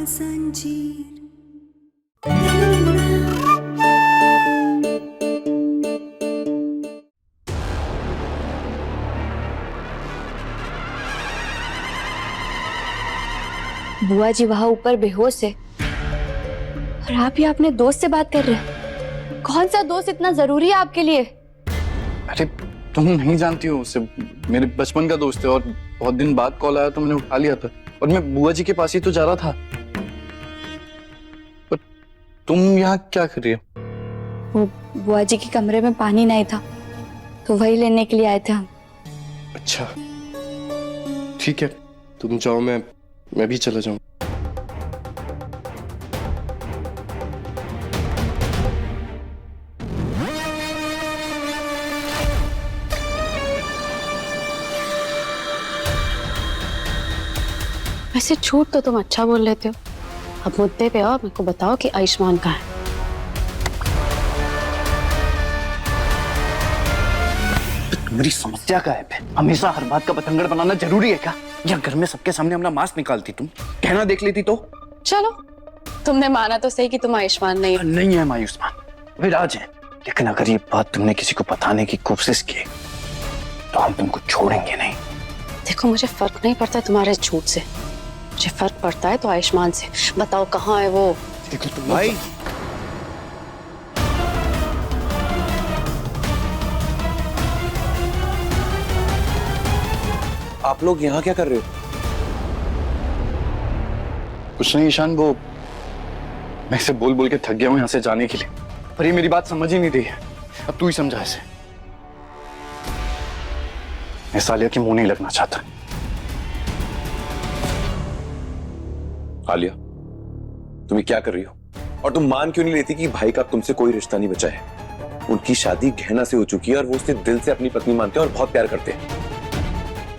जंजीर। बुआ जी वहां ऊपर बेहोश है और आप ही अपने दोस्त से बात कर रहे हैं। कौन सा दोस्त इतना जरूरी है आपके लिए? अरे तुम नहीं जानती हो उसे, मेरे बचपन का दोस्त है और बहुत दिन बाद कॉल आया तो मैंने उठा लिया था और मैं बुआ जी के पास ही तो जा रहा था। पर तुम यहाँ क्या कर रही हो? वो बुआ जी के कमरे में पानी नहीं था तो वही लेने के लिए आए थे हम। अच्छा ठीक है, तुम जाओ, मैं भी चला जाऊं। वैसे झूठ तो तुम अच्छा बोल लेते हो। अब मुद्दे पे आओ, मेरे को बताओ कि आयुष्मान कहाँ है? तुम्हारी समस्या का है, हमेशा हर बात का पतंगड़ बनाना जरूरी है क्या? या घर में सबके सामने अपना मास्क निकालती, तुम कहना देख लेती तो। चलो, तुमने माना तो सही कि तुम आयुष्मान नहीं हो। नहीं है आयुष्मान, विराज है। लेकिन अगर ये बात तुमने किसी को बताने की कोशिश की तो हम तुमको छोड़ेंगे नहीं। देखो, मुझे फर्क नहीं पड़ता तुम्हारे झूठ से, मुझे फर्क पड़ता है तो आयुष्मान से। बताओ कहाँ है वो? देखो तुम भाई, आप लोग यहाँ क्या कर रहे हो? कुछ नहीं ईशान, वो मैं इसे बोल बोल के थक गया हूँ यहाँ से जाने के लिए, पर ये मेरी बात समझ ही नहीं रही है। अब तू ही समझा इसे। मैं सालिया के मुंह नहीं लगना चाहता। आलिया, तुम ये क्या कर रही हो? और तुम मान क्यों नहीं लेती कि भाई का तुमसे कोई रिश्ता नहीं बचा है? उनकी शादी गहना से हो चुकी है और वो उसे दिल से अपनी पत्नी मानते हैं और बहुत प्यार करते हैं।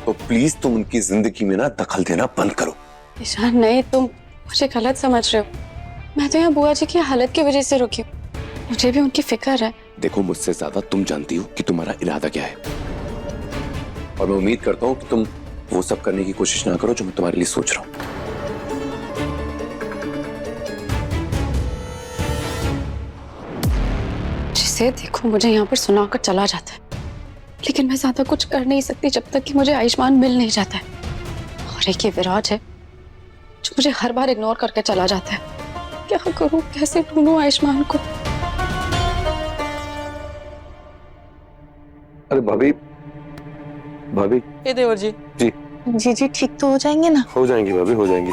तो प्लीज तुम उनकी जिंदगी में ना दखल देना बंद करो। ईशान नहीं, तुम मुझे गलत समझ रहे हो। मैं तो यहाँ बुआ जी की हालत की वजह से रुकी हूँ, मुझे भी उनकी फिक्र है। देखो, मुझसे ज्यादा तुम जानती हो कि तुम्हारा इरादा क्या है, और मैं उम्मीद करता हूँ कि तुम वो सब करने की कोशिश ना करो जो मैं तुम्हारे लिए सोच रहा हूँ। जिसे देखो मुझे यहाँ पर सुनाकर चला जाता है, लेकिन मैं ज्यादा कुछ कर नहीं सकती जब तक कि मुझे आयुष्मान मिल नहीं जाता है। और एक ये विराज है जो मुझे हर बार इग्नोर करके चला जाता है। क्या करूं, कैसे ढूंढूं आयुष्मान को? अरे भाभी, भाभी। ए देवर जी। जी जी ठीक तो हो जाएंगे ना? हो जाएंगी भाभी, हो जाएंगी।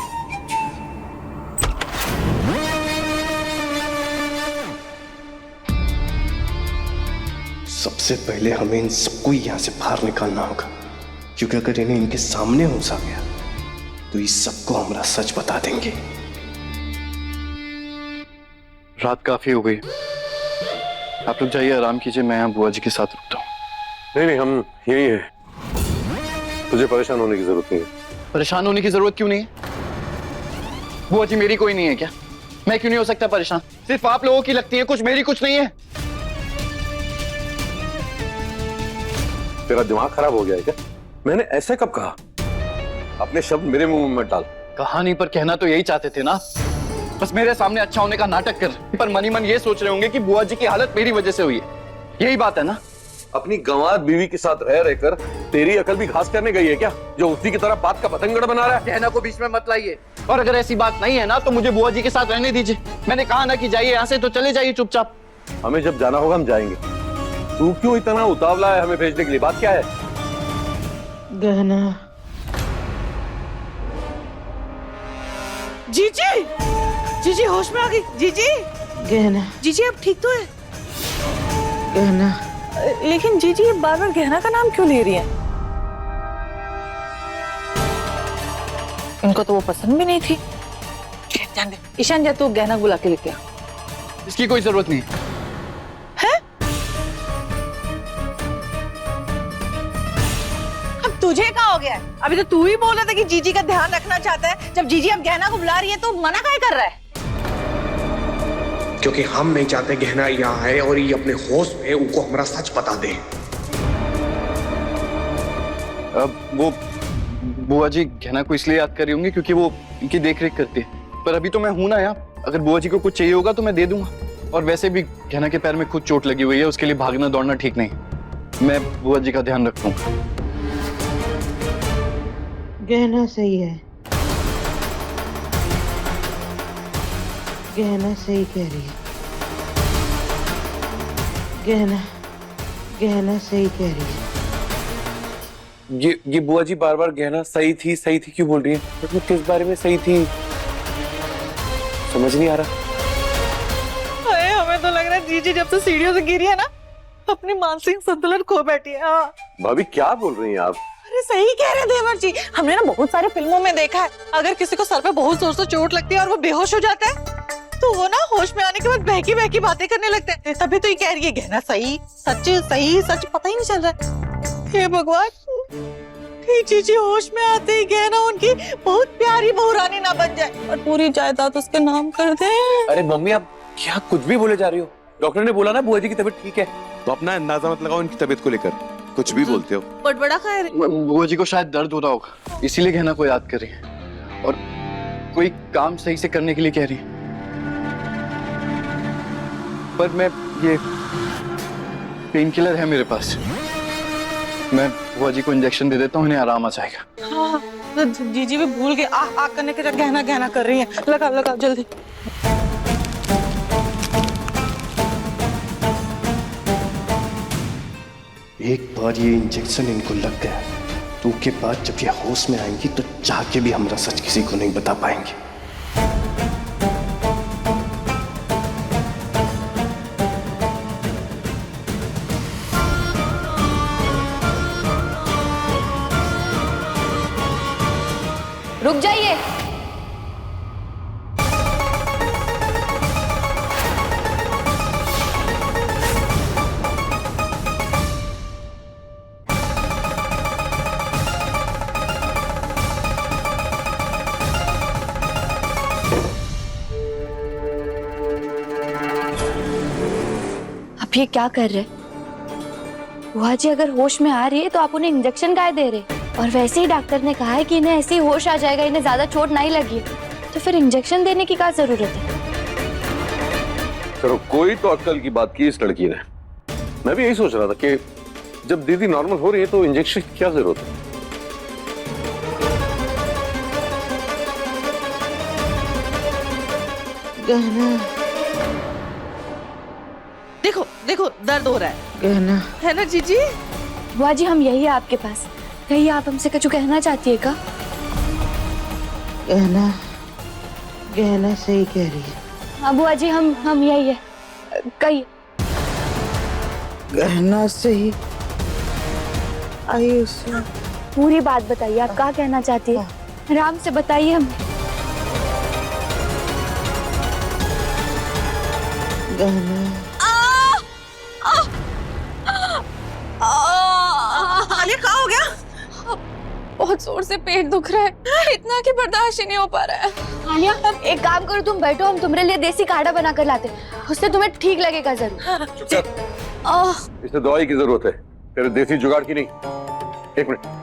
सबसे पहले हमें इन सबको यहाँ से बाहर निकालना होगा, क्योंकि अगर इन्हें इनके सामने होश आ गया तो इस सबको हमारा सच बता देंगे। रात काफी हो गई, आप लोग जाइए, आराम कीजिए, मैं यहाँ बुआ जी के साथ रुकता हूँ। नहीं, हम यही है, तुझे परेशान होने की जरूरत नहीं है। परेशान होने की जरूरत क्यों नहीं है? बुआ जी मेरी कोई नहीं है क्या? मैं क्यों नहीं हो सकता परेशान? सिर्फ आप लोगों की लगती है कुछ, मेरी कुछ नहीं है। तेरा दिमाग खराब हो गया है क्या? मैंने ऐसे कब कहा? अपने शब्द मेरे मुंह में मत डाल। कहानी पर कहना तो यही चाहते थे ना, बस मेरे सामने अच्छा होने का नाटक कर, पर मनी मन ये सोच रहे होंगे कि बुआ जी की हालत मेरी वजह से हुई है। यही बात है ना? अपनी गंवार बीवी के साथ रह रहकर तेरी अकल भी घास करने गई है क्या, जो उसी की तरह बात का पतंगड़ बना रहा है? कहना को बीच में मत लाइए, और अगर ऐसी बात नहीं है ना तो मुझे बुआ जी के साथ रहने दीजिए। मैंने कहा ना कि जाइए यहाँ से, तो चले जाइए चुपचाप। हमें जब जाना होगा हम जाएंगे। तू क्यों इतना उतावला है हमें भेजने के लिए? बात क्या है? गहना। जीजी, जीजी होश में आ गई। जीजी, गहना। जीजी अब ठीक तो है? गहना। लेकिन जीजी ये बार बार गहना का नाम क्यों ले रही है? इनको तो वो पसंद भी नहीं थी। ईशान जा, तू गहना बुला के लेके आ। इसकी कोई जरूरत नहीं है? अब तुझे क्या हो गया है? अभी तो तू ही बोल रहा था कि जीजी का ध्यान रखना चाहता है। जब जीजी अब गहना को बुला रही है तो मना काहे कर रहा है? क्योंकि हम नहीं चाहते गहना यहाँ है और ये अपने होश में उनको हमारा सच बता दे। अब वो बुआ जी गहना को इसलिए याद कर रही होंगी क्योंकि वो इनकी देख रेख करती है। पर अभी तो मैं हूं ना यहाँ, अगर बुआ जी को कुछ चाहिए होगा तो मैं दे दूंगा। और वैसे भी गहना के पैर में खुद चोट लगी हुई है, उसके लिए भागना दौड़ना ठीक नहीं। मैं बुआ जी का ध्यान रखूंगा। गहना सही है, गहना सही कह रही है, गहना सही कह रही है। ये बुआ जी बार बार गहना सही थी क्यों बोल रही है? मतलब किस बारे में सही थी समझ नहीं आ रहा। अरे हमें तो लग रहा है जीजी जब से सीढ़ियों से गिरी है ना, अपनी मानसिक संतुलन खो बैठी है। हाँ। भाभी क्या बोल रही हैं आप? अरे सही कह रहे देवर जी, हमने ना बहुत सारे फिल्मों में देखा है, अगर किसी को सर पे बहुत जोर से चोट लगती है और वो बेहोश हो जाता है तो वो ना होश में आने के बाद बहकी बहकी बातें करने लगते हैं। तभी तो ये कह रही है गहना सही, सच पता ही नहीं चल रहा है। हे भगवान, कहीं जीजी होश में आते ही गहना उनकी बहुत प्यारी बहुरानी ना बन जाए और पूरी जायदाद उसके नाम कर दे। अरे मम्मी आप क्या कुछ भी बोले जा रही हो? डॉक्टर ने बोला ना बुआ जी की तबीयत ठीक है, तो अपना अंदाजा मत लगाओ इनकी तबीयत को लेकर, कुछ भी बोलते हो। बड़ा खा रही। बुआ जी को शायद दर्द हो रहा होगा, इसीलिए गहना को याद कर रही है और कोई काम सही से करने के लिए कह रही है। पर मैं ये पेन किलर है मेरे पास, मैं बुआ जी को इंजेक्शन दे देता हूँ, उन्हें आराम आ जाएगा। हाँ, तो जीजी भी भूल गए, आ करने के गहना कर रही है। लगा जल्दी। एक बार ये इंजेक्शन इनको लग गया तो उसके बाद जब ये होश में आएंगी तो चाह के भी हमारा सच किसी को नहीं बता पाएंगे। रुक जाइए। आप ये क्या कर रहे? बुआ जी अगर होश में आ रही है तो आप उन्हें इंजेक्शन काहे दे रहे? और वैसे ही डॉक्टर ने कहा है कि इन्हें ऐसे ही होश आ जाएगा, इन्हें ज्यादा चोट नहीं लगी है, तो फिर इंजेक्शन देने की क्या जरूरत है? चलो कोई तो अक्ल की बात की इस लड़की ने। मैं भी यही सोच रहा था कि जब दीदी नॉर्मल हो रही है तो इंजेक्शन की क्या जरूरत है। गहना देखो दर्द हो रहा है। गहना है ना जीजी? बुआ जी हम यही है आपके पास, कहीं आप हमसे कुछ कहना चाहती है का? गहना सही कह रही है। हाँ बुआ जी हम यही है, कही। गहना सही आयुष, पूरी बात बताइए, आप क्या कहना चाहती है? आराम से बताइए हमें। गहना आलिया क्या हो गया? बहुत जोर से पेट दुख रहा है, इतना कि बर्दाश्त ही नहीं हो पा रहा है। आलिया एक काम करो, तुम बैठो, हम तुम्हारे लिए देसी काढ़ा बना कर लाते, उससे तुम्हें ठीक लगेगा जरूर। इसे दवाई की जरूरत है, तेरे देसी जुगाड़ की नहीं। एक मिनट।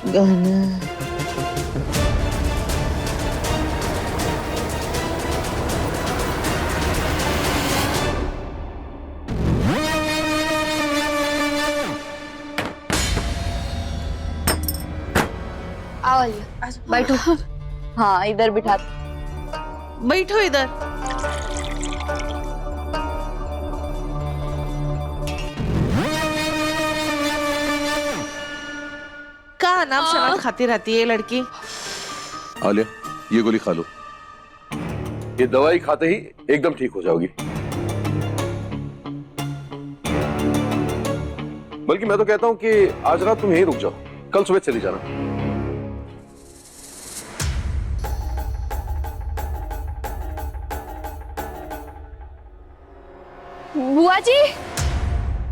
गहना आओ आलिया बैठो। हाँ इधर बिठा। बैठो इधर। का नाम शराब खाती रहती है ये लड़की। आलिया ये गोली खा लो, ये दवाई खाते ही एकदम ठीक हो जाओगी। बल्कि मैं तो कहता हूं कि आज रात तुम यहीं रुक जाओ, कल सुबह चली जाना।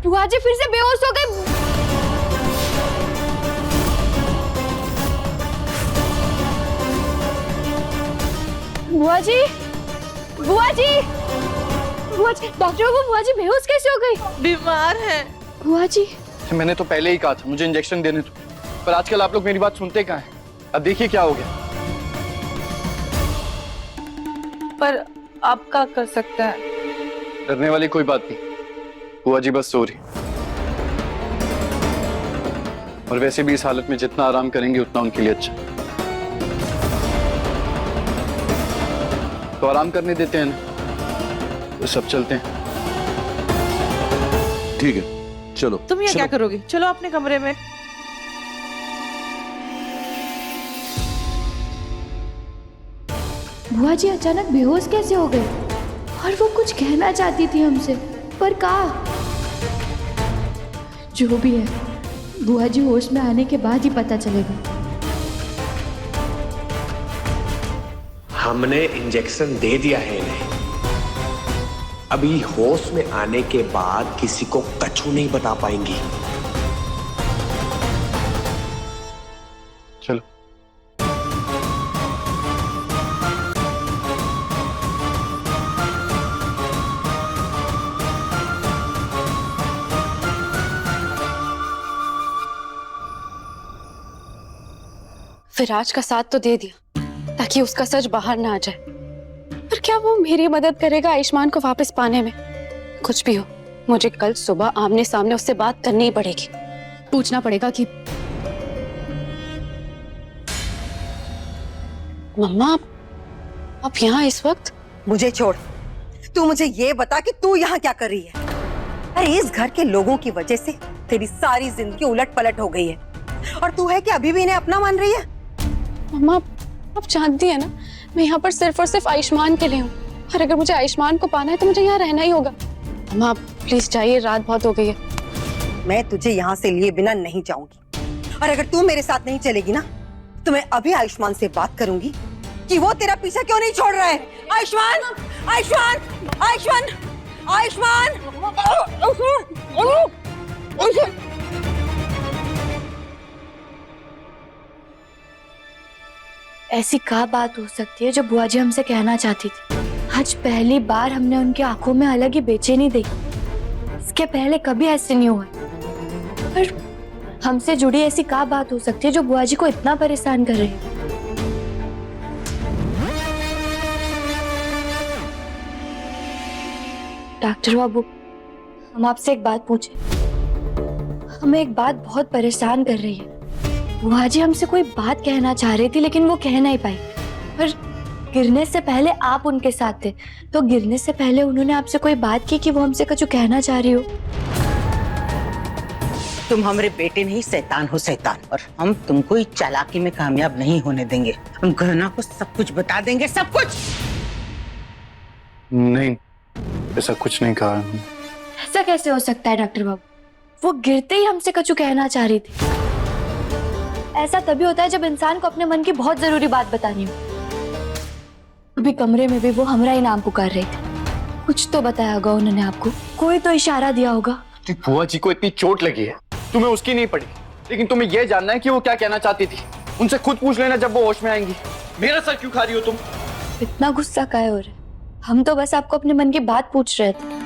बुआ जी फिर से बेहोश हो गए। बुआ जी, बुआ जी, बुआ जी, डॉक्टर बाबू, बुआ जी बेहोश कैसे हो गई? बीमार है। बुआ जी, मैंने तो पहले ही कहा था मुझे इंजेक्शन देने दो, पर आजकल आप लोग मेरी बात सुनते कहाँ हैं? अब देखिए क्या हो गया। पर आप क्या कर सकते हैं? डरने वाली कोई बात नहीं, बुआ जी बस सो रही, और वैसे भी इस हालत में जितना आराम करेंगे उतना उनके लिए अच्छा। तो आराम करने देते हैं ना, तो सब चलते हैं। ठीक है, चलो। तुम ये क्या करोगी? चलो अपने कमरे में। बुआ जी अचानक बेहोश कैसे हो गए? और वो कुछ कहना चाहती थी हमसे, पर कहा? जो भी है, बुआ जी होश में आने के बाद ही पता चलेगा। हमने इंजेक्शन दे दिया है इन्हें। अभी होश में आने के बाद किसी को कछु नहीं बता पाएंगी। चलो। विराज का साथ तो दे दिया ताकि उसका सच बाहर ना आ जाए, पर क्या वो मेरी मदद करेगा आयुष्मान को वापस पाने में? कुछ भी हो, मुझे कल सुबह आमने सामने उससे बात करनी ही पड़ेगी। पूछना पड़ेगा कि मम्मा आप यहाँ इस वक्त? मुझे छोड़, तू मुझे ये बता कि तू यहाँ क्या कर रही है? अरे इस घर के लोगों की वजह से तेरी सारी जिंदगी उलट पलट हो गई है, और तू है कि अभी भी इन्हें अपना मान रही है? मम्मा आप जानती है ना, मैं यहाँ पर सिर्फ और सिर्फ आयुष्मान के लिए हूँ, और अगर मुझे आयुष्मान को पाना है तो मुझे यहाँ रहना ही होगा। मम्मा प्लीज जाइए, रात बहुत हो गई है। मैं तुझे यहाँ से लिए बिना नहीं जाऊंगी, और अगर तू मेरे साथ नहीं चलेगी ना, तो मैं अभी आयुष्मान से बात करूंगी कि वो तेरा पीछा क्यों नहीं छोड़ रहा है। आयुष्मान, आयुष्मान, आयुष्मान, आयुष्मान, ऐसी क्या बात हो सकती है जो बुआ जी हमसे कहना चाहती थी? आज पहली बार हमने उनकी आंखों में अलग ही बेचैनी देखी। इसके पहले कभी ऐसे नहीं हुआ। पर हमसे जुड़ी ऐसी क्या बात हो सकती है जो बुआ जी को इतना परेशान कर रही है? डॉक्टर बाबू, हम आपसे एक बात पूछे। हमें एक बात बहुत परेशान कर रही है। बुआ जी हमसे कोई बात कहना चाह रही थी, लेकिन वो कह नहीं पाई। पर गिरने से पहले आप उनके साथ थे, तो गिरने से पहले उन्होंने आपसे कोई बात की कि वो हमसे कुछ कहना चाह रही हो? तुम हमारे बेटे नहीं, शैतान हो शैतान, और हम तुमको इस चालाकी में कामयाब नहीं होने देंगे। हम गहना को सब कुछ बता देंगे, सब कुछ। नहीं, ऐसा कुछ नहीं कहा। ऐसा कैसे हो सकता है डॉक्टर बाबू? वो गिरते ही हमसे कुछ कहना चाह रही थी। ऐसा तभी होता है जब इंसान को अपने मन की बहुत जरूरी बात बतानी हो। अभी कमरे में भी वो हमारा ही नाम पुकार रही थी। कुछ तो बताया होगा उन्होंने आपको, कोई तो इशारा दिया होगा। बुआ जी को इतनी चोट लगी है, तुम्हें उसकी नहीं पड़ी, लेकिन तुम्हें यह जानना है कि वो क्या कहना चाहती थी। उनसे खुद पूछ लेना जब वो होश में आएंगी। मेरा सर क्यों खा रही हो तुम? इतना गुस्सा काहे हो रहे? हम तो बस आपको अपने मन की बात पूछ रहे थे।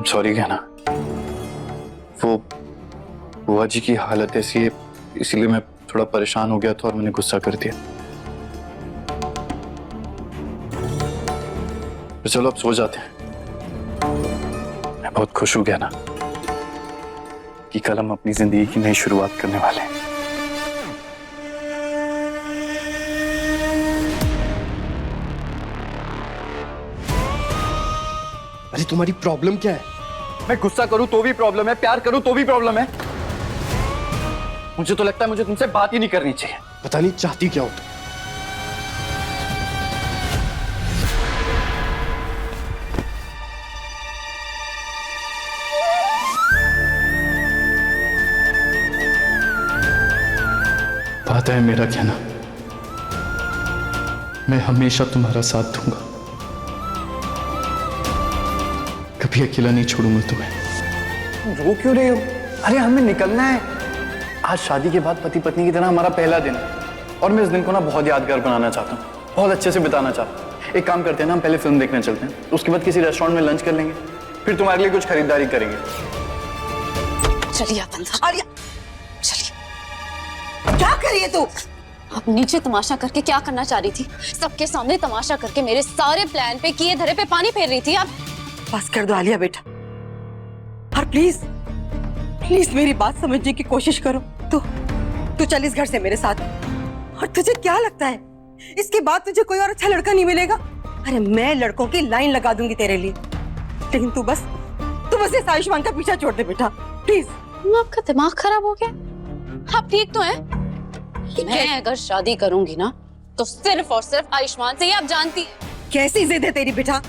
सॉरी कहना, वो बुआ जी की हालत ऐसी है, इसीलिए मैं थोड़ा परेशान हो गया था और मैंने गुस्सा कर दिया। तो चलो अब सो जाते हैं। मैं बहुत खुश हूं कहना कि कल हम अपनी जिंदगी की नई शुरुआत करने वाले हैं। अरे तुम्हारी प्रॉब्लम क्या है? मैं गुस्सा करूं तो भी प्रॉब्लम है, प्यार करूं तो भी प्रॉब्लम है। मुझे तो लगता है मुझे तुमसे बात ही नहीं करनी चाहिए। पता नहीं चाहती क्या हो तुम। बात है मेरा कहना, मैं हमेशा तुम्हारा साथ दूंगा, कभी अकेला नहीं छोड़ूंगा तुम्हें। रो क्यों रहे हो? अरे हमें निकलना है। आज शादी के बाद पति पत्नी की तरह हमारा पहला दिन है और मैं इस दिन को ना बहुत यादगार बनाना चाहता हूँ, बहुत अच्छे से बिताना चाहता हूँ। एक काम करते हैं ना, हम पहले फिल्म देखने चलते हैं, उसके बाद किसी रेस्टोरेंट में लंच कर लेंगे, फिर तुम्हारे लिए कुछ खरीदारी करेंगे। चलिए आप अंदर। आलिया, चलिए। क्या कर रही है तू? आप नीचे तमाशा करके क्या करना चाह रही थी? सबके सामने तमाशा करके मेरे सारे प्लान पे किए धरे पे पानी फेर रही थी आप। बस कर दो आलिया बेटा, और प्लीज प्लीज मेरी बात समझने की कोशिश करो। तू चल इस घर से मेरे साथ। और तुझे क्या लगता है इसके बाद तुझे कोई और अच्छा लड़का नहीं मिलेगा? अरे मैं लड़कों की लाइन लगा दूंगी तेरे लिए, लेकिन तू बस इस आयुष्मान का पीछा छोड़ दे बेटा, प्लीज। आपका दिमाग खराब हो गया? आप ठीक तो हैं? मैं अगर शादी करूंगी ना तो सिर्फ और सिर्फ आयुष्मान से ही, आप जानती हैं। कैसी जिद है तेरी बेटा?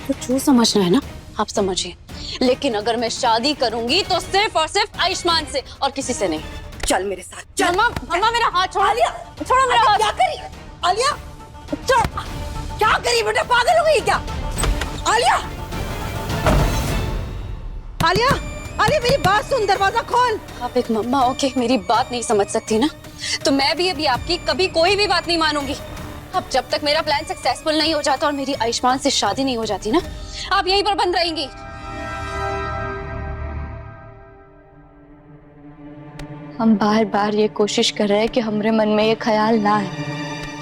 तो जो समझना है ना आप समझिए, लेकिन अगर मैं शादी करूंगी तो सिर्फ और सिर्फ आयुष्मान से और किसी से नहीं। चल मेरे साथ चल। मम्मा मेरा हाथ छोड़ो। आलिया, छोड़ो मेरा हाथ। क्या करी आलिया? छोड़। क्या करी बेटा, पागल हो गई क्या? आलिया, आलिया, आलिया मेरी बात सुन, दरवाजा खोल। आप एक मम्मा होके मेरी बात नहीं समझ सकती ना, तो मैं भी अभी आपकी कभी कोई भी बात नहीं मानूंगी। अब जब तक मेरा प्लान सक्सेसफुल नहीं हो जाता और मेरी आयुष्मान से शादी नहीं हो जाती ना, आप यहीं पर बंद रहेंगी। हम बार बार ये कोशिश कर रहे हैं कि हमारे मन में ये ख्याल ना आए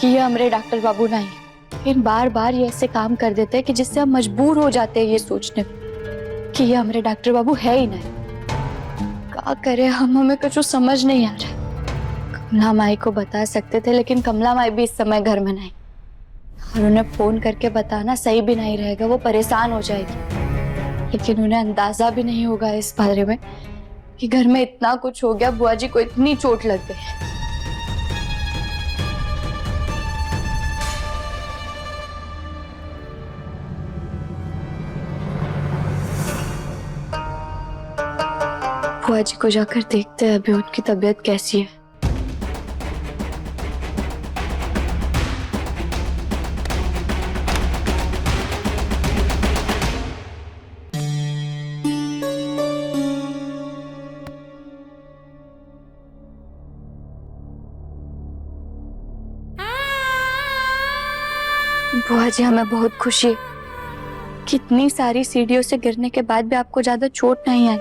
कि ये हमारे डॉक्टर बाबू नहीं, लेकिन बार बार ये ऐसे काम कर देते हैं कि जिससे हम मजबूर हो जाते हैं ये सोचने कि ये हमारे डॉक्टर बाबू है ही नहीं। क्या करें हम, हमें कुछ समझ नहीं आ रहा। कमला माई को बता सकते थे, लेकिन कमला माई भी इस समय घर में नहीं, और उन्हें फोन करके बताना सही भी नहीं रहेगा, वो परेशान हो जाएगी। लेकिन उन्हें अंदाजा भी नहीं होगा इस बारे में कि घर में इतना कुछ हो गया, बुआ जी को इतनी चोट लग गई। बुआ जी को जाकर देखते हैं अभी उनकी तबीयत कैसी है। बुआ जी, हमें बहुत खुशी है कि इतनी सारी सीढ़ियों से गिरने के बाद भी आपको ज्यादा चोट नहीं आई,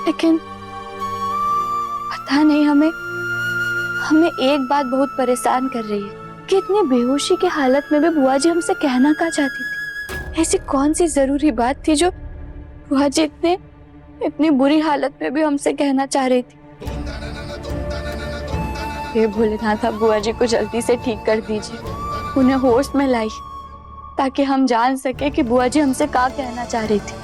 लेकिन पता नहीं हमें एक बात बहुत परेशान कर रही है कि इतनी बेहोशी की हालत में भी बुआ जी हमसे कहना क्या चाहती थी? ऐसी कौन सी जरूरी बात थी जो बुआ जी इतनी बुरी हालत में भी हमसे कहना चाह रही थी? हे भोलेनाथ, आप बुआ जी को जल्दी से ठीक कर दीजिए, उन्हें होश में लाई, ताकि हम जान सके कि बुआ जी हमसे क्या कहना चाह रही थी।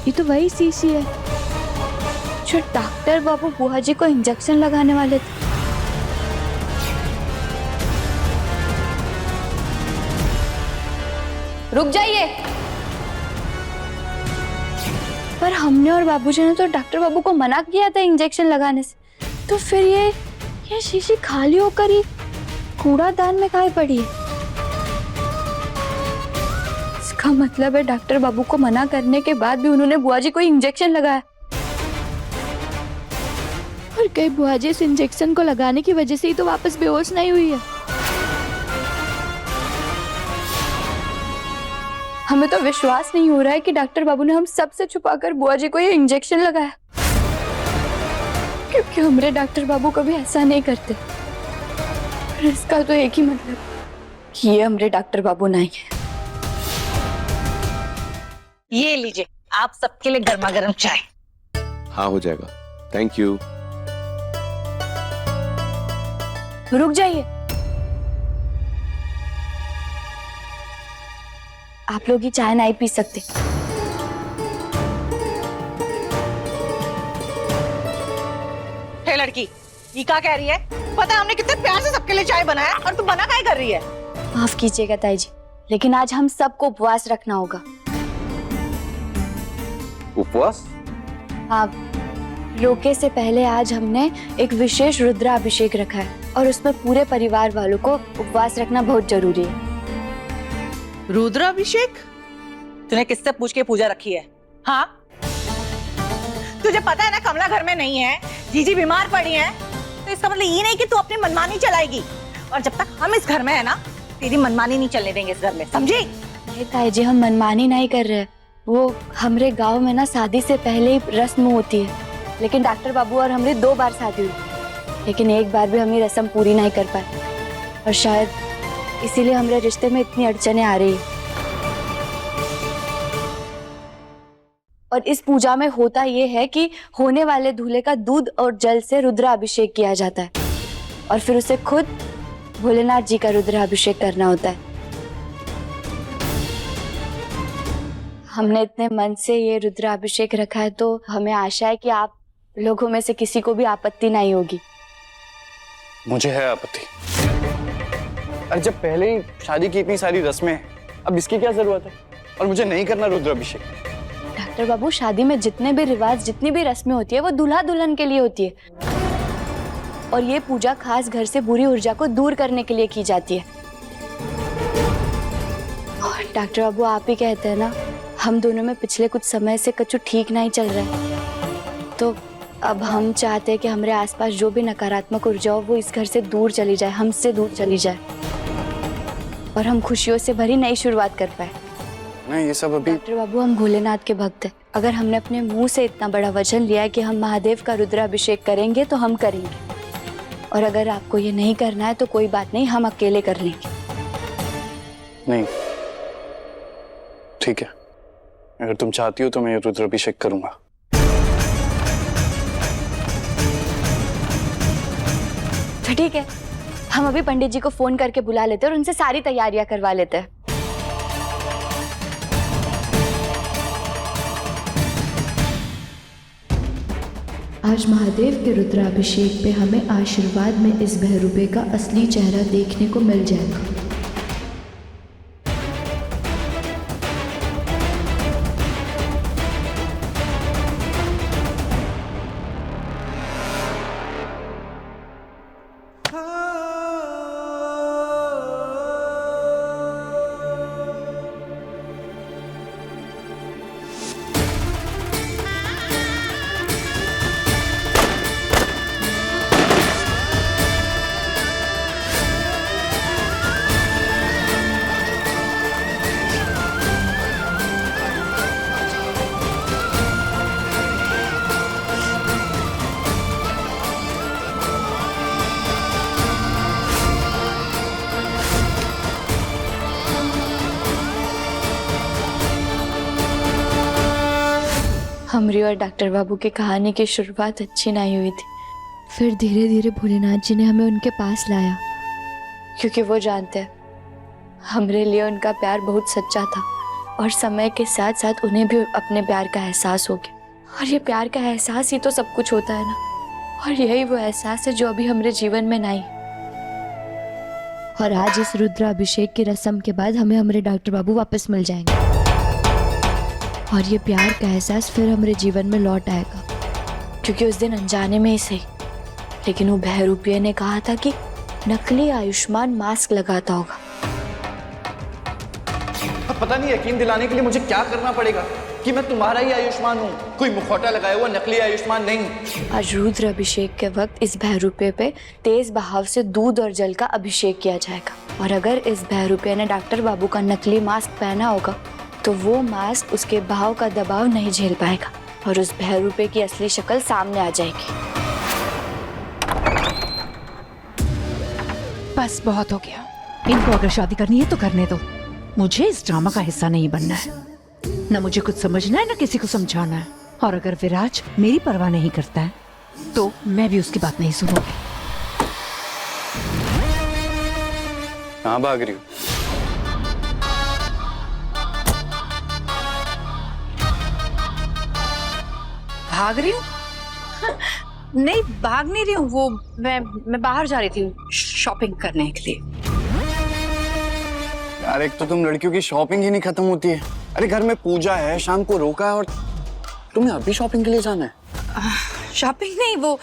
ये तो वही शीशी है जो डॉक्टर बाबू बुआ जी को इंजेक्शन लगाने वाले थे। रुक जाइए। पर हमने और बाबूजी ने तो डॉक्टर बाबू को मना किया था इंजेक्शन लगाने से, तो फिर ये शीशी खाली होकर ही कूड़ादान में काहे पड़ी है? इसका मतलब है डॉक्टर बाबू को मना करने के बाद भी उन्होंने बुआ जी को इंजेक्शन लगाया, और कई बुआ जी इस इंजेक्शन को लगाने की वजह से ही तो वापस बेहोश नहीं हुई है। हमें तो विश्वास नहीं हो रहा है कि डॉक्टर बाबू ने हम सबसे छुपाकर बुआ जी को ये इंजेक्शन लगाया, क्योंकि हमारे डॉक्टर बाबू कभी ऐसा नहीं करते। पर इसका तो एक ही मतलब कि ये हमारे डॉक्टर बाबू नहीं है। ये लीजिए आप सबके लिए गर्मा गर्म चाय। हाँ हो जाएगा, थैंक यू। रुक जाइए, आप लोग ही चाय नहीं पी सकते। हे लड़की, ये क्या कह रही है? पता है हमने कितने प्यार से सबके लिए चाय बनाया और तू बना क्या कर रही है? माफ कीजिएगा ताई जी, लेकिन आज हम सबको उपवास रखना होगा। उपवास? आप रोके से पहले आज हमने एक विशेष रुद्राभिषेक रखा है और उसमें पूरे परिवार वालों को उपवास रखना बहुत जरूरी है। रुद्राभिषेक? तूने किससे पूछ के पूजा रखी है? हाँ, तुझे पता है ना कमला घर में नहीं है, जीजी बीमार पड़ी है, तो इसका मतलब ये नहीं कि तू अपनी मनमानी चलाएगी। और जब तक हम इस घर में है ना, तेरी मनमानी नहीं चलने देंगे इस घर में, समझी? नहीं ताई जी, हम मनमानी नहीं कर रहे। वो हमारे गांव में ना शादी से पहले ही रस्म होती है, लेकिन डॉक्टर बाबू और हमारी 2 बार शादी हुई, लेकिन एक बार भी हम ये रस्म पूरी नहीं कर पाए और शायद इसीलिए हमारे रिश्ते में इतनी अड़चने आ रही है। और इस पूजा में होता ये है कि होने वाले दूल्हे का दूध और जल से रुद्राभिषेक किया जाता है और फिर उसे खुद भोलेनाथ जी का रुद्राभिषेक करना होता है। हमने इतने मन से ये रुद्राभिषेक रखा है तो हमें आशा है कि आप लोगों में से किसी को भी आपत्ति नहीं होगी। मुझे है आपत्ति। अरे जब पहले ही शादी की इतनी सारी रस्में हैं, अब इसकी क्या जरूरत है? और मुझे नहीं करना रुद्राभिषेक। डॉक्टर बाबू, शादी में जितने भी रिवाज, जितनी भी रस्में होती है वो दूल्हा दुल्हन के लिए होती है और ये पूजा खास घर से बुरी ऊर्जा को दूर करने के लिए की जाती है। और डॉक्टर बाबू, आप ही कहते हैं ना, हम दोनों में पिछले कुछ समय से कुछ ठीक नहीं चल रहा है, तो अब हम चाहते हैं कि हमारे आसपास जो भी नकारात्मक ऊर्जा हो वो इस घर से दूर चली जाए, हमसे दूर चली जाए और हम खुशियों से भरी नई शुरुआत कर पाए। नहीं, ये सब अभी। डॉक्टर बाबू, हम भोलेनाथ के भक्त हैं। अगर हमने अपने मुंह से इतना बड़ा वचन लिया है कि हम महादेव का रुद्राभिषेक करेंगे तो हम करेंगे, और अगर आपको ये नहीं करना है तो कोई बात नहीं, हम अकेले कर लेंगे। नहीं, ठीक है, अगर तुम चाहती हो तो मैं रुद्राभिषेक करूंगा। तो ठीक है, हम अभी पंडित जी को फोन करके बुला लेते हैं और उनसे सारी तैयारियां करवा लेते हैं। आज महादेव के रुद्राभिषेक पे हमें आशीर्वाद में इस बहरूपे का असली चेहरा देखने को मिल जाएगा। हमरी और डॉक्टर बाबू की कहानी की शुरुआत अच्छी नहीं हुई थी। फिर धीरे धीरे भोलेनाथ जी ने हमें उनके पास लाया, क्योंकि वो जानते हैं हमरे लिए उनका प्यार बहुत सच्चा था और समय के साथ साथ उन्हें भी अपने प्यार का एहसास हो गया। और ये प्यार का एहसास ही तो सब कुछ होता है ना, और यही वो एहसास है जो अभी हमारे जीवन में नहीं। और आज इस रुद्राभिषेक की रस्म के बाद हमें हमारे डॉक्टर बाबू वापस मिल जाएंगे और ये प्यार का एहसास फिर हमारे जीवन में लौट आएगा। क्योंकि उस दिन अनजाने में ही सही, लेकिन वो बहरूपिया ने कहा था कि नकली आयुष्मान मास्क लगाता होगा। अब पता नहीं यकीन दिलाने के लिए मुझे क्या करना पड़ेगा कि मैं तुम्हारा ही आयुष्मान हूँ, कोई मुखौटा लगाया हुआ नकली आयुष्मान नहीं। आज रुद्र अभिषेक के वक्त इस बहरूपे पे तेज बहाव से दूध और जल का अभिषेक किया जाएगा, और अगर इस बहरूपे ने डॉक्टर बाबू का नकली मास्क पहना होगा तो वो मास्क उसके भाव का दबाव नहीं झेल पाएगा और उस बहरूपे की असली शक्ल सामने आ जाएगी। बस बहुत हो गया। इनको अगर शादी करनी है तो करने दो। मुझे इस ड्रामा का हिस्सा नहीं बनना है। न मुझे कुछ समझना है न किसी को समझाना है। और अगर विराज मेरी परवाह नहीं करता है तो मैं भी उसकी बात नहीं सुनूंगी। कहाँ भाग रही हो? भाग रही हूँ? नहीं, भाग नहीं रही हूँ। वो मैं बाहर जा रही थी शॉपिंग करने के लिए। यार एक तो तुम लड़कियों की शॉपिंग ही नहीं खत्म होती है। अरे घर में पूजा है, शाम को रोका है और तुम्हें अभी शॉपिंग के लिए जाना है? शॉपिंग नहीं, वो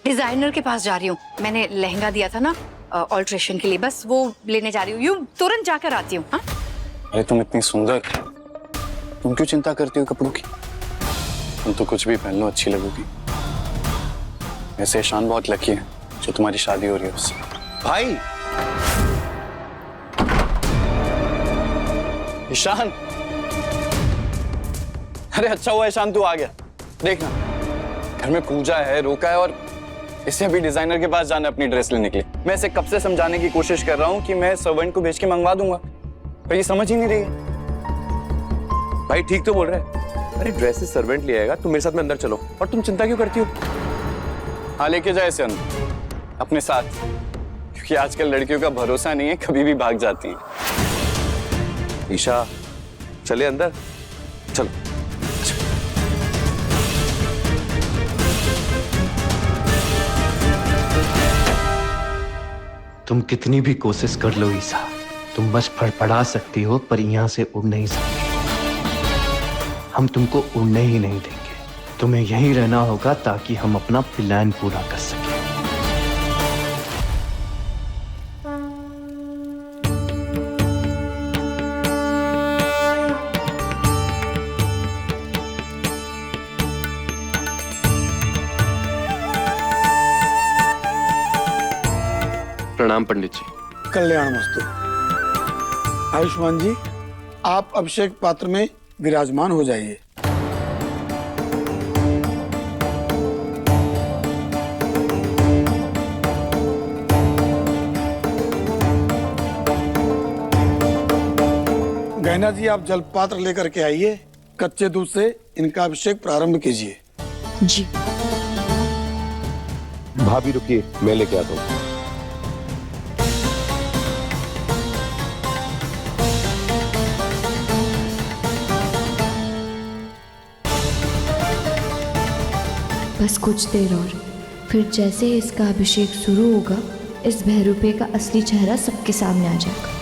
डिजाइनर के पास जा रही हूँ। मैंने लहंगा दिया था ना ऑल्ट्रेशन के लिए, बस वो लेने जा रही हूँ। यूं तुरंत जाकर आती हूँ। हाँ? अरे तुम इतनी सुंदर, तुम क्यों चिंता करती हो कपड़ों की? तुम तो कुछ भी पहन लो अच्छी लगोगी। ऐसे ईशान बहुत लकी है जो तुम्हारी शादी हो रही है उससे। भाई ईशान, अरे अच्छा हुआ ईशान तू आ गया। देखना घर में पूजा है, रोका है और इसे अभी डिजाइनर के पास जाना है अपनी ड्रेस लेने के लिए। मैं इसे कब से समझाने की कोशिश कर रहा हूँ कि मैं सर्वेंट को भेज के मंगवा दूंगा, पर ये समझ ही नहीं रही है। भाई ठीक तो बोल रहे हैं। अरे ड्रेसेस सर्वेंट ले आएगा, तुम मेरे साथ में अंदर चलो। और तुम चिंता क्यों करती हो? हाँ लेके जाए इसे अंदर अपने साथ, क्योंकि आजकल लड़कियों का भरोसा नहीं है, कभी भी भाग जाती है। ईशा चले अंदर, चलो। तुम कितनी भी कोशिश कर लो ईशा, तुम बस फड़फड़ा सकती हो पर यहाँ से उड़ नहीं सकती। हम तुमको उड़ने ही नहीं देंगे। तुम्हें यहीं रहना होगा ताकि हम अपना प्लान पूरा कर सकें। प्रणाम पंडित जी। कल्याणमस्तु। आयुष्मान जी, आप अभिषेक पात्र में विराजमान हो जाइए। गहना जी, आप जल पात्र लेकर के आइए। कच्चे दूध से इनका अभिषेक प्रारंभ कीजिए। जी। भाभी रुकिए, मैं लेके आता हूँ। बस कुछ देर और, फिर जैसे ही इसका अभिषेक शुरू होगा इस बहरूपे का असली चेहरा सबके सामने आ जाएगा।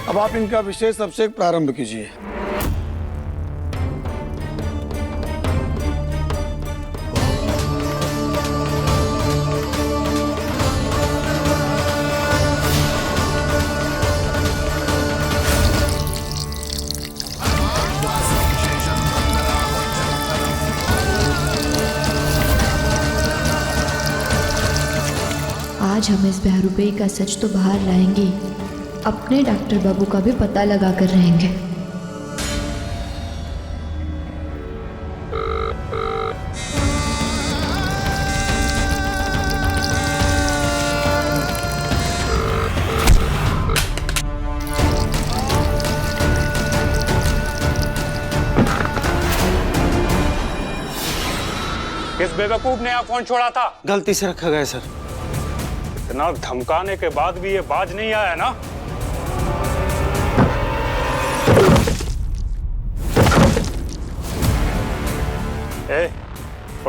अब आप इनका विशेष अभिषेक प्रारंभ कीजिए। आज हम इस बहरूपे का सच तो बाहर लाएंगे, अपने डॉक्टर बाबू का भी पता लगा कर रहेंगे। किस बेवकूफ ने यहाँ फोन छोड़ा था? गलती से रखा गया सर। इतना धमकाने के बाद भी ये बाज नहीं आया ना?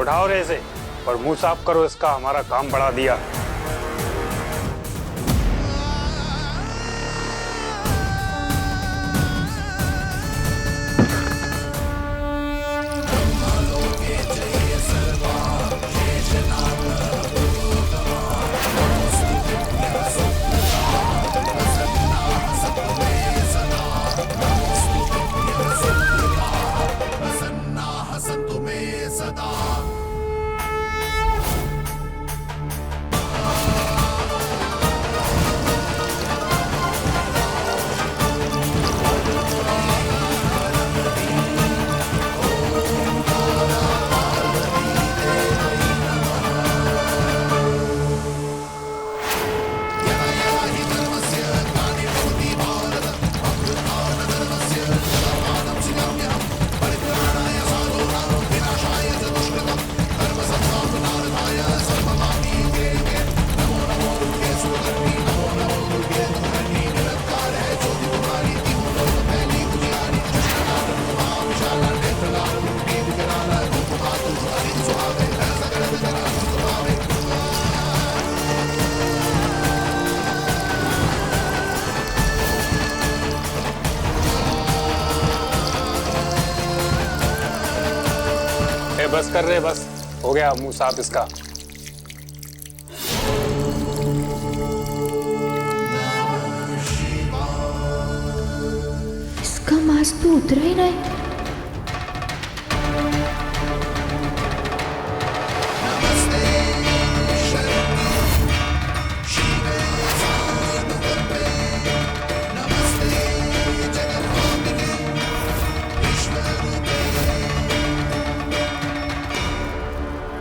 उठाओ रे इसे और मुंह साफ करो, इसका हमारा काम बढ़ा दिया। बस कर रहे, बस हो गया मुंह साफ इसका। इसका मास्क तो उतरा ही नहीं।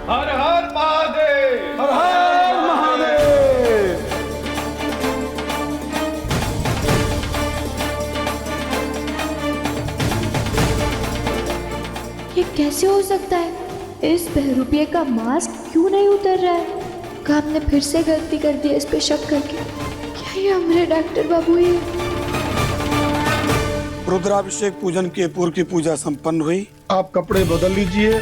हर हर महादेव, हर हर महादेव। ये कैसे हो सकता है? इस बहरूपिये का मास्क क्यों नहीं उतर रहा है? क्या हमने फिर से गलती कर दी इस पे शक करके? क्या ये हमारे डॉक्टर बाबू ही है? रुद्राभिषेक पूजन के पूर्व की पूजा संपन्न हुई। आप कपड़े बदल लीजिए।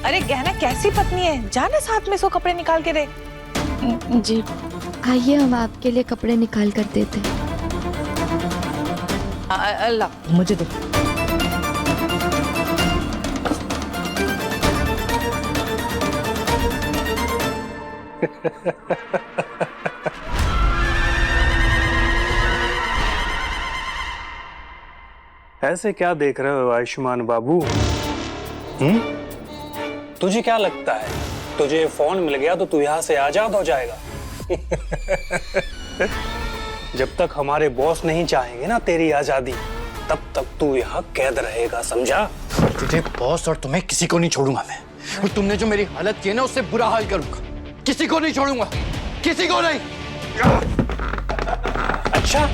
अरे गहना कैसी पत्नी है, जाने साथ में सो कपड़े निकाल के दे। जी आइए हम आपके लिए कपड़े निकाल कर देते हैं। अल्लाह मुझे दो। ऐसे क्या देख रहे हो आयुष्मान बाबू? तुझे क्या लगता है तुझे फोन मिल गया तो तू यहाँ से आजाद हो जाएगा? जब तक हमारे बॉस नहीं चाहेंगे ना तेरी आजादी, तब तक तू यहाँ कैद रहेगा, समझा? तुझे बॉस और तुम्हें किसी को नहीं छोड़ूंगा मैं। और तुमने जो मेरी हालत की है ना, उससे बुरा हाल करूंगा। किसी को नहीं छोड़ूंगा, किसी को नहीं। अच्छा,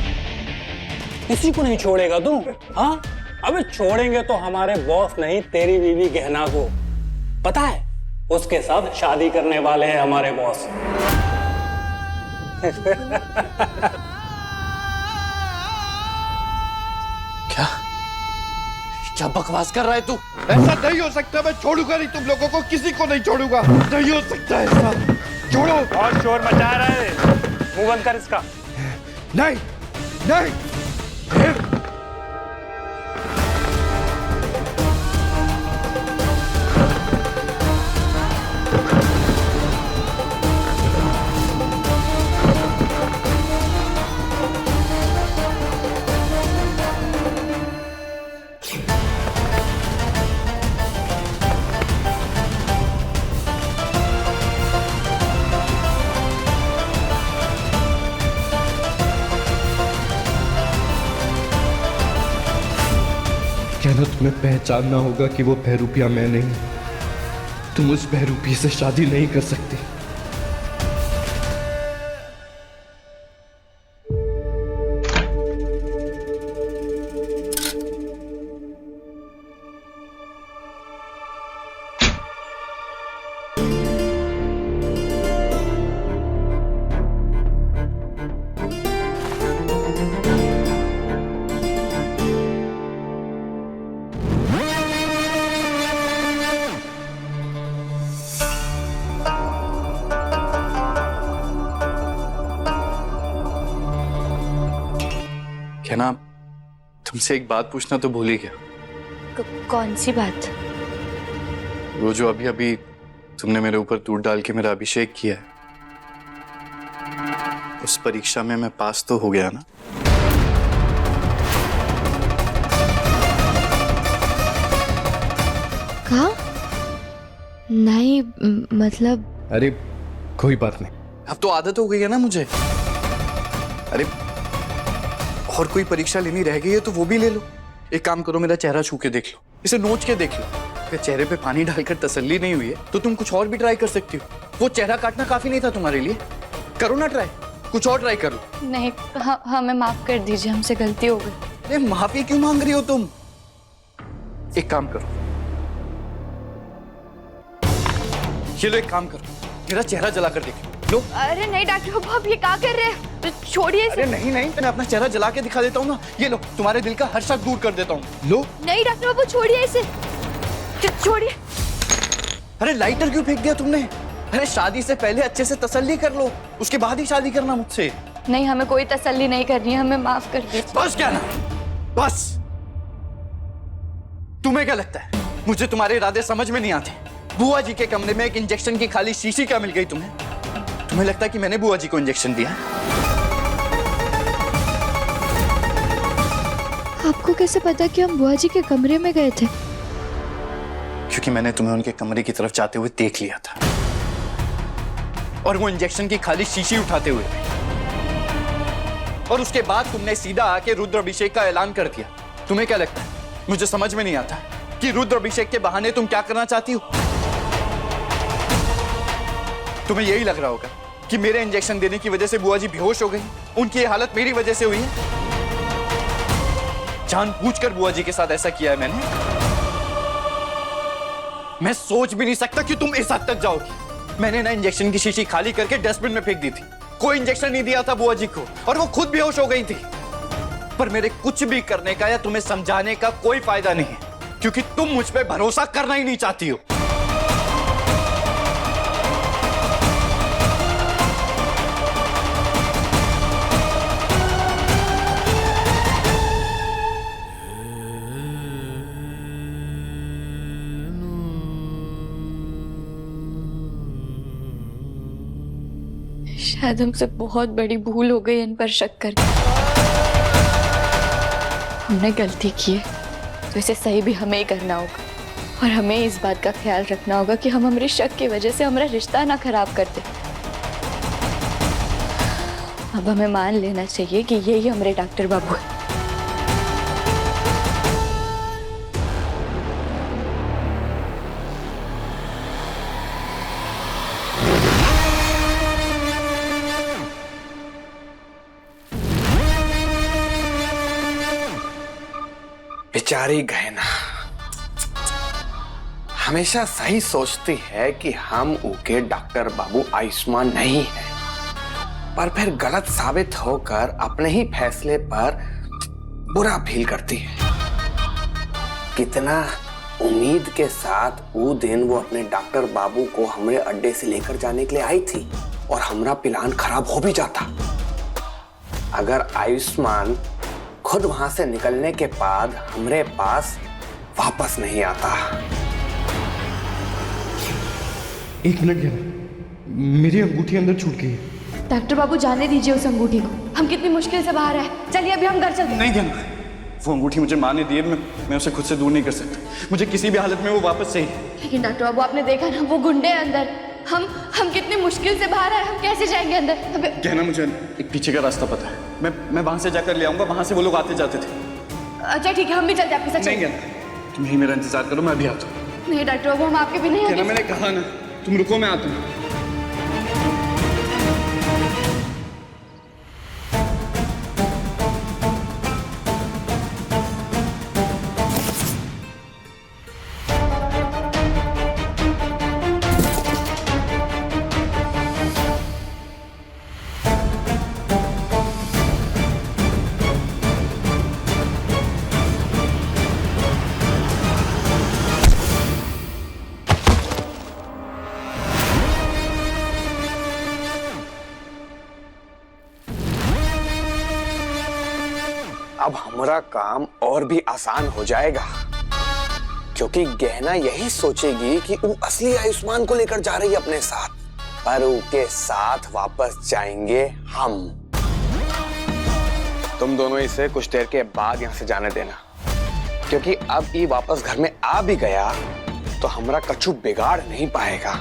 किसी को नहीं छोड़ेगा तू? हाँ, अबे छोड़ेंगे तो हमारे बॉस नहीं, तेरी बीवी गहना को। पता है उसके साथ शादी करने वाले हैं हमारे बॉस। क्या क्या बकवास कर रहा है तू? ऐसा नहीं हो सकता, मैं छोड़ूंगा नहीं तुम लोगों को, किसी को नहीं छोड़ूंगा। नहीं हो सकता ऐसा, छोड़ो। और शोर मचा रहा है, मुंह बंद कर इसका। नहीं नहीं। कहना तुम्हें पहचानना होगा कि वो बहरूपिया मैं नहीं। तुम उस बहरूपी से शादी नहीं कर सकती। क्या ना, तुमसे एक बात पूछना तो भूल ही गया। कौन सी बात? वो जो अभी अभी तुमने मेरे ऊपर दूध डाल के मेरा अभिषेक किया है, उस परीक्षा में मैं पास तो हो गया ना? कहा? नहीं मतलब अरे कोई बात नहीं। अब तो आदत हो गई है ना मुझे। अरे और कोई परीक्षा लेनी रह गई है तो वो भी ले लो। एक काम करो, मेरा चेहरा छू के देख लो, इसे नोच के देख लो। अगर चेहरे पे पानी डालकर तसल्ली नहीं हुई है तो तुम कुछ और भी ट्राई कर सकती हो। वो चेहरा काटना काफी नहीं था तुम्हारे लिए? करो ना ट्राई, कुछ और ट्राई करो। नहीं, हमें माफ कर दीजिए, हमसे गलती हो गई। अरे माफी क्यों मांग रही हो तुम? एक काम करो, ये लो, एक काम करो, मेरा चेहरा जला कर देखो। लो। अरे नहीं डॉक्टर बाबू, आप ये क्या कर रहे हैं? छोड़िए इसे। अरे नहीं नहीं, मैं अपना चेहरा जला के दिखा देता हूँ ना। ये लो, तुम्हारे दिल का हर शक दूर कर देता हूँ। लो। नहीं डॉक्टर बाबू, छोड़िए इसे, छोड़िए। अरे लाइटर क्यों फेंक दिया तुमने? अरे शादी से पहले अच्छे से तसल्ली कर लो, उसके बाद ही शादी करना मुझसे। नहीं, हमें कोई तसल्ली नहीं करनी है, हमें माफ कर दीजिए। बस क्या ना, बस। तुम्हें क्या लगता है मुझे तुम्हारे इरादे समझ में नहीं आते? बुआ जी के कमरे में एक इंजेक्शन की खाली शीशी क्या मिल गई तुम्हें? तुम्हें लगता है कि मैंने बुआ जी को इंजेक्शन दिया? आपको कैसे पता कि हम बुआ जी के कमरे में गए थे? क्योंकि मैंने तुम्हें उनके कमरे की तरफ जाते हुए देख लिया था, और वो इंजेक्शन की खाली शीशी उठाते हुए। और उसके बाद तुमने सीधा आके रुद्र अभिषेक का ऐलान कर दिया। तुम्हें क्या लगता है मुझे समझ में नहीं आता कि रुद्र अभिषेक के बहाने तुम क्या करना चाहती हो? तुम्हें यही लग रहा होगा कि मेरे इंजेक्शन देने की वजह से बुआ जी बेहोश हो गई, उनकी ये हालत मेरी वजह से हुई है। जानबूझकर बुआ जी के साथ ऐसा किया है मैंने। मैं सोच भी नहीं सकता कि तुम इस हद तक जाओगी। मैंने ना इंजेक्शन की शीशी खाली करके डस्टबिन में फेंक दी थी। कोई इंजेक्शन नहीं दिया था बुआ जी को, और वो खुद बेहोश हो गई थी। पर मेरे कुछ भी करने का या तुम्हें समझाने का कोई फायदा नहीं है, क्योंकि तुम मुझ पे भरोसा करना ही नहीं चाहती हो। शायद हमसे बहुत बड़ी भूल हो गई इन पर शक करके। हमने गलती की है तो इसे सही भी हमें ही करना होगा, और हमें इस बात का ख्याल रखना होगा कि हम हमारे शक की वजह से हमारा रिश्ता ना खराब करते। अब हमें मान लेना चाहिए कि यही हमारे डॉक्टर बाबू है। बेचारी गहना हमेशा सही सोचती है कि हम उनके डॉक्टर बाबू आयुष्मान नहीं है, पर फिर गलत साबित होकर अपने ही फैसले पर बुरा फील करती है। कितना उम्मीद के साथ वो दिन वो अपने डॉक्टर बाबू को हमारे अड्डे से लेकर जाने के लिए आई थी, और हमारा प्लान खराब हो भी जाता अगर आयुष्मान खुद वहां से निकलने के बाद हमारे पास वापस नहीं आता। एक मिनट गया, मेरी अंगूठी अंदर छूट गई। डॉक्टर बाबू जाने दीजिए उस अंगूठी को, हम कितनी मुश्किल से बाहर आए। चलिए अभी हम घर चलते हैं। नहीं गया, वो अंगूठी मुझे माँ ने दी है, मैं उसे खुद से दूर नहीं कर सकता। मुझे किसी भी हालत में वो वापस चाहिए। लेकिन डॉक्टर बाबू आपने देखा ना, वो गुंडे हैं अंदर। हम कितनी मुश्किल से बाहर आए, हम कैसे जाएंगे अंदर? कहना मुझे एक पीछे का रास्ता पता है, मैं वहां से जाकर ले आऊंगा। वहां से वो लोग आते जाते थे। अच्छा ठीक है, हम भी चलते हैं आपके साथ। नहीं कहना, तुम यही मेरा इंतजार करो, मैं अभी आता हूँ। नहीं डॉक्टर बाबू, हम आपके भी नहीं कहना, मैंने कहा ना, तुम रुको, मैं आता हूँ। अब हमारा काम और भी आसान हो जाएगा, क्योंकि गहना यही सोचेगी कि वो असली आयुष्मान को लेकर जा रही है अपने साथ, पर उसके साथ वापस जाएंगे हम। तुम दोनों इसे कुछ देर के बाद यहां से जाने देना, क्योंकि अब ये वापस घर में आ भी गया तो हमारा कछु बिगाड़ नहीं पाएगा।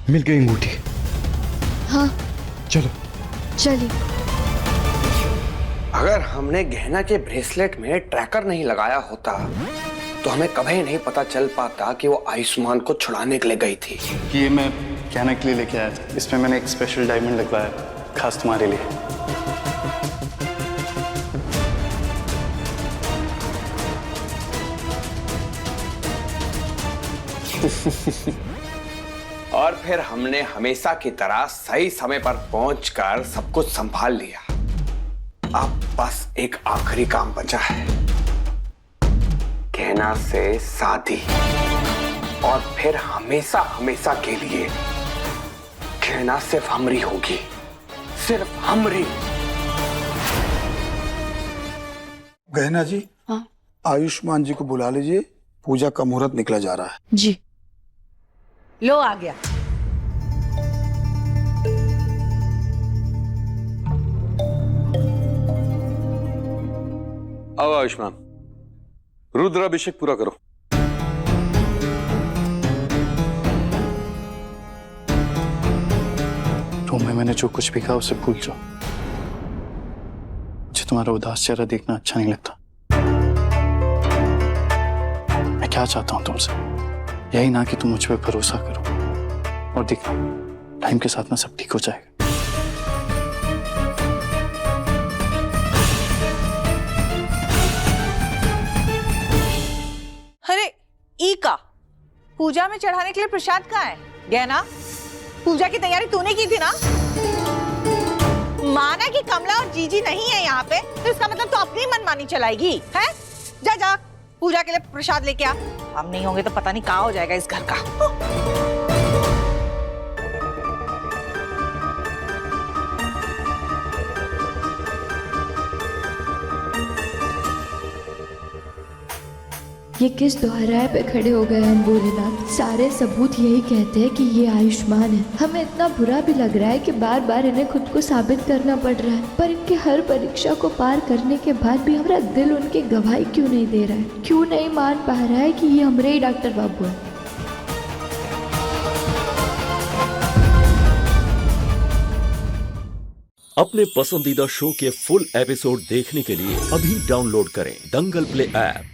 मिल गई अंगूठी। हाँ चलो चलिए। अगर हमने गहना के ब्रेसलेट में ट्रैकर नहीं लगाया होता तो हमें कभी नहीं पता चल पाता कि वो आयुष्मान को छुड़ाने के लिए गई थी। ये मैं कहने के लिए लेके आया था। इसमें मैंने एक स्पेशल डायमंड लगवाया खास तुम्हारे लिए। और फिर हमने हमेशा की तरह सही समय पर पहुंचकर सब कुछ संभाल लिया। अब बस एक आखिरी काम बचा है, गहना से शादी, और फिर हमेशा हमेशा के लिए गहना सिर्फ हमरी होगी, सिर्फ हमरी। गहना जी, हाँ? आयुष्मान जी को बुला लीजिए, पूजा का मुहूर्त निकला जा रहा है। जी। लो आ गया। आओ आयुष्मान, रुद्राभिषेक पूरा करो। रूम में मैंने जो कुछ भी कहा उसे भूल जाओ। मुझे तुम्हारा उदास चेहरा देखना अच्छा नहीं लगता। मैं क्या चाहता हूं तुमसे, यही ना कि तुम मुझ पर भरोसा करो, और देखना टाइम के साथ ना सब ठीक हो जाएगा। अरे ई का पूजा में चढ़ाने के लिए प्रसाद कहाँ है? गहना, पूजा की तैयारी तूने की थी ना? माना कि कमला और जीजी नहीं है यहाँ पे, तो इसका मतलब तो अपनी मनमानी चलाएगी है? जा जा पूजा के लिए प्रसाद लेके आ। हम नहीं होंगे तो पता नहीं कहाँ हो जाएगा इस घर का। ये किस दोहराए पे खड़े हो गए हम भोलेनाथ। सारे सबूत यही कहते हैं कि ये आयुष्मान है। हमें इतना बुरा भी लग रहा है कि बार बार इन्हें खुद को साबित करना पड़ रहा है, पर इनके हर परीक्षा को पार करने के बाद भी हमारा दिल उनकी गवाही क्यों नहीं दे रहा है? क्यों नहीं मान पा रहा है कि ये हमारे ही डॉक्टर बाबू है? अपने पसंदीदा शो के फुल एपिसोड देखने के लिए अभी डाउनलोड करें दंगल प्ले ऐप।